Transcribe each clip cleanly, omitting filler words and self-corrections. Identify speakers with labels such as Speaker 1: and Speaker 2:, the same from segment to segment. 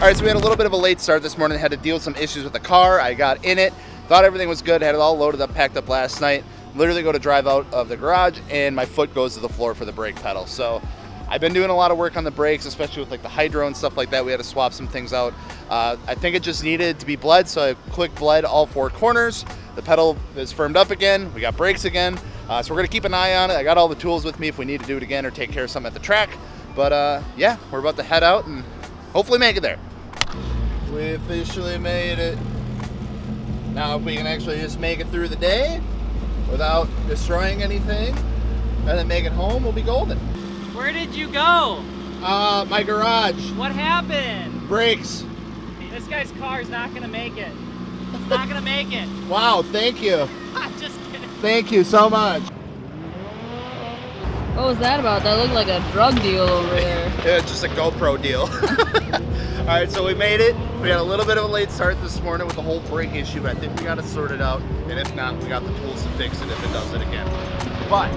Speaker 1: All right, so we had a little bit of a late start this morning. Had to deal with some issues with the car. I got in it, thought everything was good, had it all loaded up, packed up last night. Literally go to drive out of the garage and my foot goes to the floor for the brake pedal. So I've been doing a lot of work on the brakes, especially with like the hydro and stuff like that. We had to swap some things out. I think it just needed to be bled, so I quick bled all 4 corners. The pedal is firmed up again. We got brakes again. So we're gonna keep an eye on it. I got all the tools with me if we need to do it again or take care of something at the track. But yeah, we're about to head out and hopefully make it there. We officially made it. Now if we can actually just make it through the day without destroying anything and then make it home, we'll be golden.
Speaker 2: Where did you go?
Speaker 1: My garage.
Speaker 2: What happened?
Speaker 1: Brakes.
Speaker 2: This guy's car is not gonna make it. It's not gonna make it.
Speaker 1: Wow, thank you.
Speaker 2: I'm just kidding.
Speaker 1: Thank you so much.
Speaker 3: What was that about? That looked like a drug deal over there.
Speaker 1: Yeah, it's just a GoPro deal. All right, so we made it. We had a little bit of a late start this morning with the whole brake issue, but I think we got it sorted out. And if not, we got the tools to fix it if it does it again. But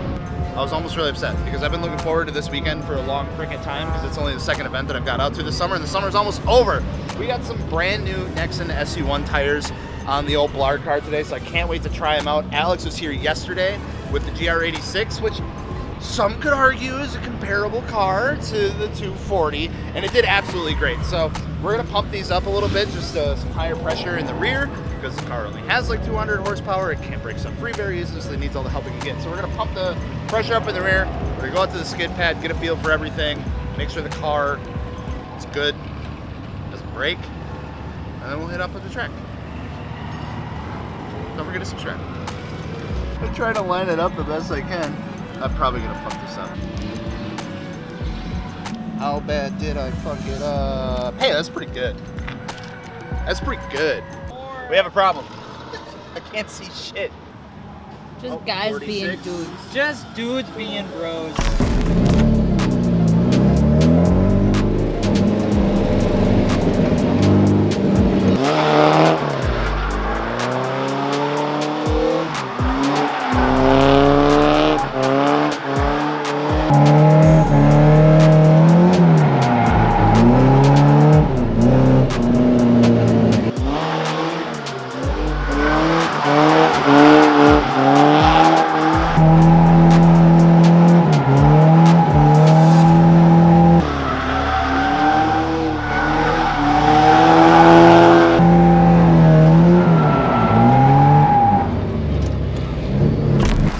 Speaker 1: I was almost really upset because I've been looking forward to this weekend for a long freaking time because it's only the second event that I've got out to this summer, and the summer's almost over. We got some brand new Nexen SU1 tires on the old Blard car today, so I can't wait to try them out. Alex was here yesterday with the GR86, which some could argue is a comparable car to the 240, and it did absolutely great. So we're gonna pump these up a little bit, just some higher pressure in the rear, because the car only has like 200 horsepower. It can't break stuff free very easily, so it needs all the help it can get. So we're gonna pump the pressure up in the rear. We're gonna go out to the skid pad, get a feel for everything, make sure the car is good, doesn't break, and then we'll hit up at the track. Don't forget to subscribe. I'm trying to line it up the best I can. I'm probably gonna fuck this up. How bad did I fuck it up? Hey, that's pretty good. That's pretty good. We have a problem. I can't see shit.
Speaker 3: Just guys
Speaker 1: 46.
Speaker 3: being dudes.
Speaker 2: Just dudes being bros.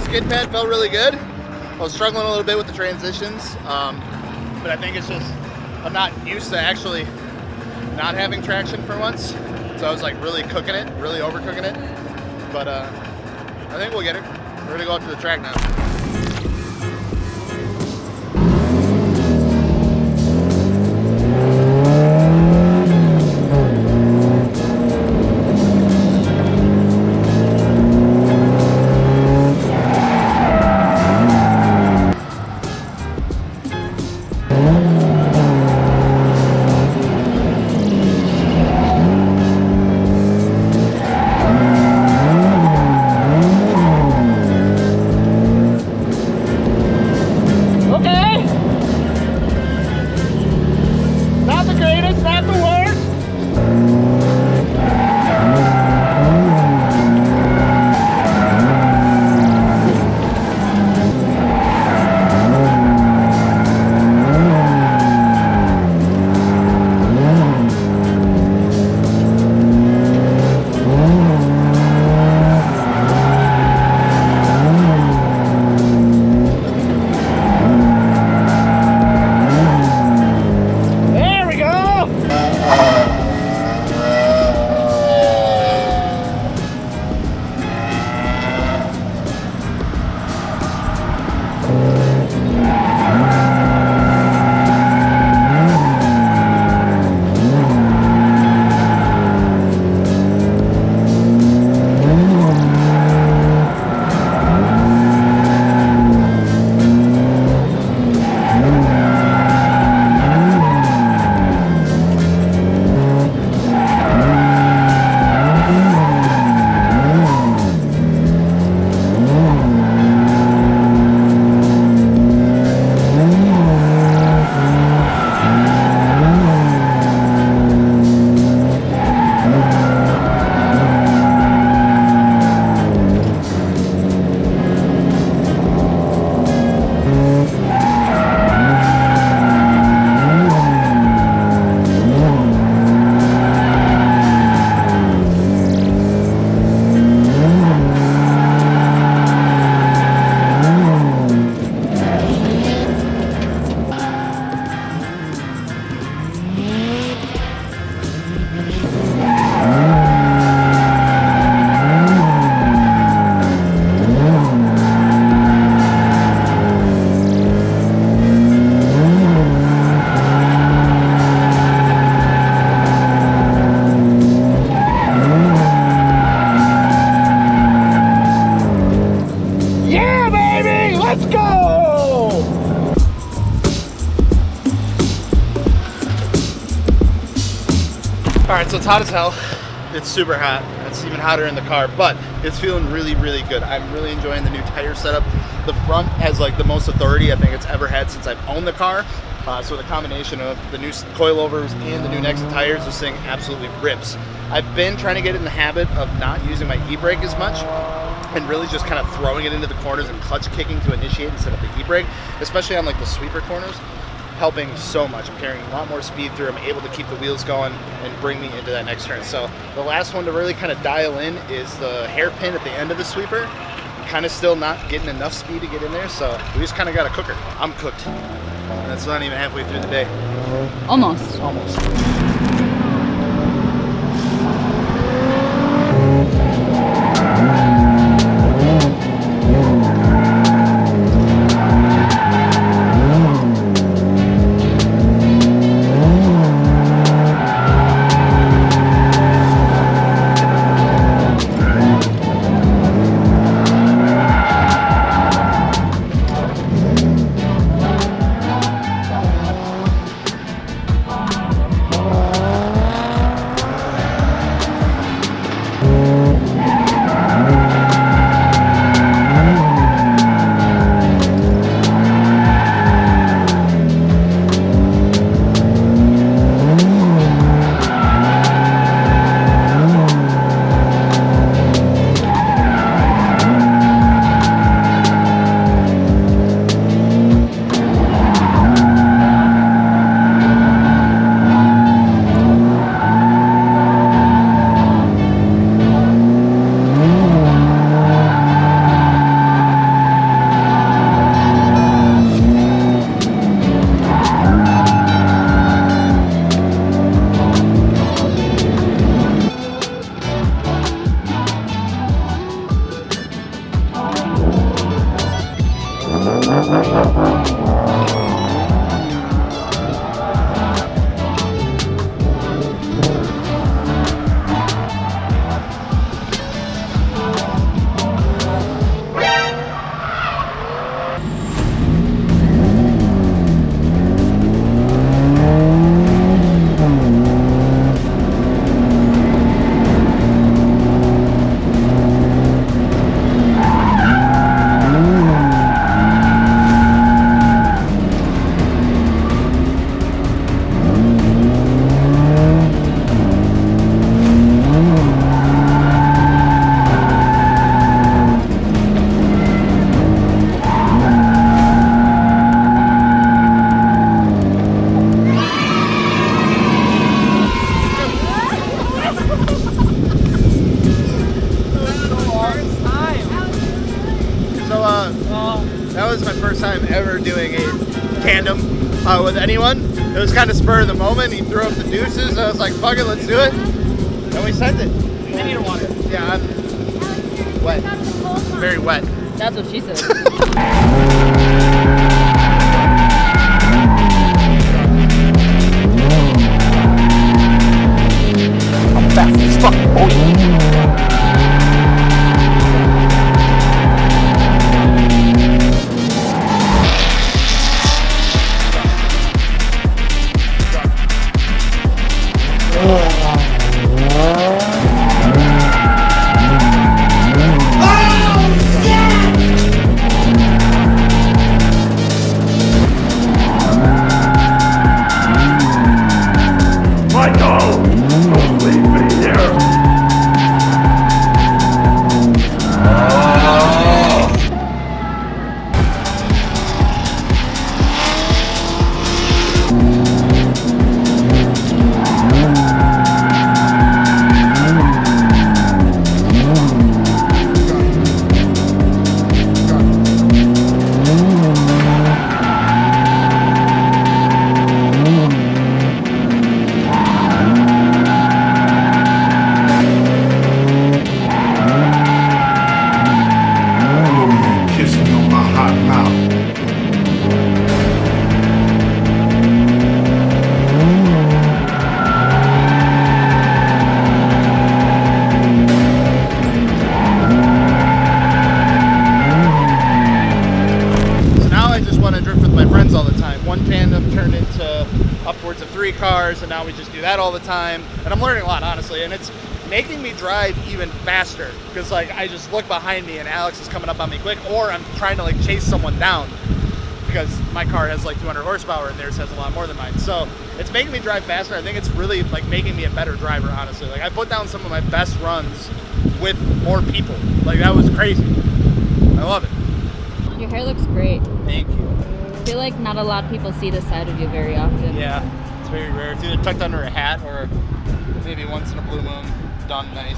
Speaker 1: Skidpad felt really good. I was struggling a little bit with the transitions, but I think it's just I'm not used to actually not having traction for once. So I was like really cooking it, really overcooking it. But I think we'll get it. We're gonna go up to the track now. so it's hot as hell. It's super hot. It's even hotter in the car, but it's feeling really, really good. I'm really enjoying the new tire setup. The front has like the most authority I think it's ever had since I've owned the car. So the combination of the new coilovers and the new Nexen tires, this thing absolutely rips. I've been trying to get in the habit of not using my e-brake as much and really just kind of throwing it into the corners and clutch kicking to initiate instead of the e-brake, especially on like the sweeper corners. Helping so much. I'm carrying a lot more speed through. I'm able to keep the wheels going and bring me into that next turn. So the last one to really kind of dial in is the hairpin at the end of the sweeper. Kind of still not getting enough speed to get in there, so we just kind of got a cooker. I'm cooked. And that's not even halfway through the day.
Speaker 3: Almost.
Speaker 1: Almost. That was my first time ever doing a tandem with anyone. It was kind of spur of the moment. He threw up the deuces. I was like, fuck it, let's do it. And we sent it.
Speaker 2: I need water.
Speaker 1: Yeah, I'm wet. Very wet.
Speaker 3: That's what she said.
Speaker 1: I'm fast as fuck, boy.
Speaker 4: Michael! Don't leave me here!
Speaker 1: cars, and now we just do that all the time. And I'm learning a lot, honestly, and it's making me drive even faster because like I just look behind me and Alex is coming up on me quick, or I'm trying to like chase someone down because my car has like 200 horsepower and theirs has a lot more than mine. So it's making me drive faster. I think it's really like making me a better driver, honestly. Like I put down some of my best runs with more people. Like that was crazy. I love it.
Speaker 3: Your hair looks great.
Speaker 1: Thank you.
Speaker 3: I feel like not a lot of people see this side of you very often.
Speaker 1: Yeah, it's very rare. It's either tucked under a hat or maybe once in a blue moon. Done nice.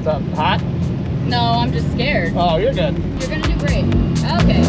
Speaker 1: What's up? Hot?
Speaker 3: No, I'm just scared.
Speaker 1: Oh, you're good.
Speaker 3: You're gonna do great. Okay.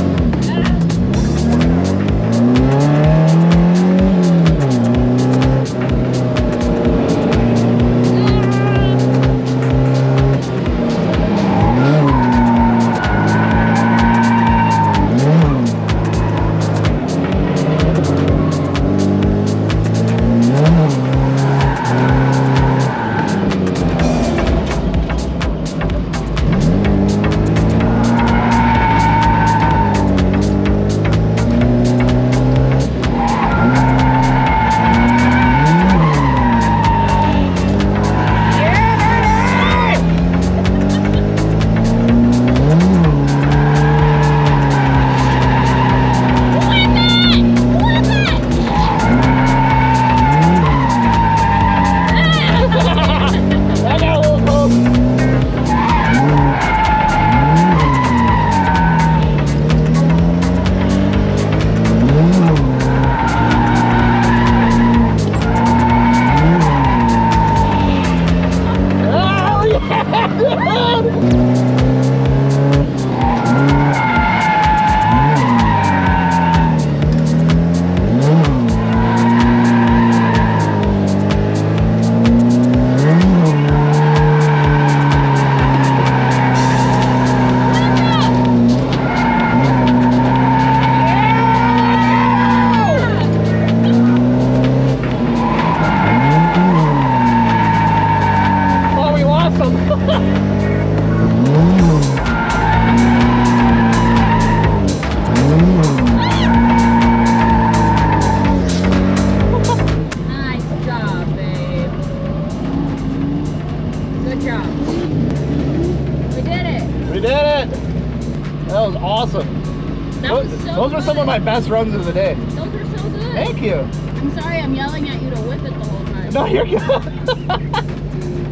Speaker 1: That was awesome. Those are some of my best runs of the day.
Speaker 3: Those are so good.
Speaker 1: Thank you.
Speaker 3: I'm sorry I'm yelling at you to whip it the whole time.
Speaker 1: No, you're good.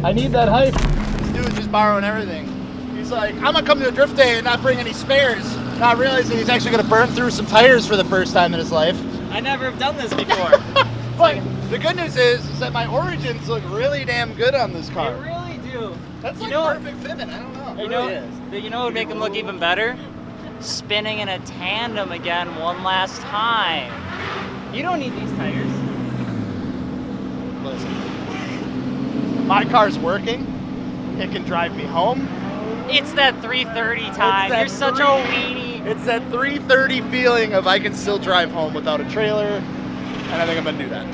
Speaker 1: I need that hype. This dude's just borrowing everything. He's like, I'm gonna come to a drift day and not bring any spares. Not realizing he's actually gonna burn through some tires for the first time in his life.
Speaker 2: I never have done this before.
Speaker 1: But the good news is that my origins look really damn good on this car.
Speaker 2: They really do.
Speaker 1: That's like perfect fitment. I don't know.
Speaker 2: You know what would make them look even better? Spinning in a tandem again one last time. You don't need these tires.
Speaker 1: Listen, my car's working. It can drive me home.
Speaker 2: It's that 330 time. You're such a weenie.
Speaker 1: It's that 330 feeling of I can still drive home without a trailer, and I think I'm gonna do that.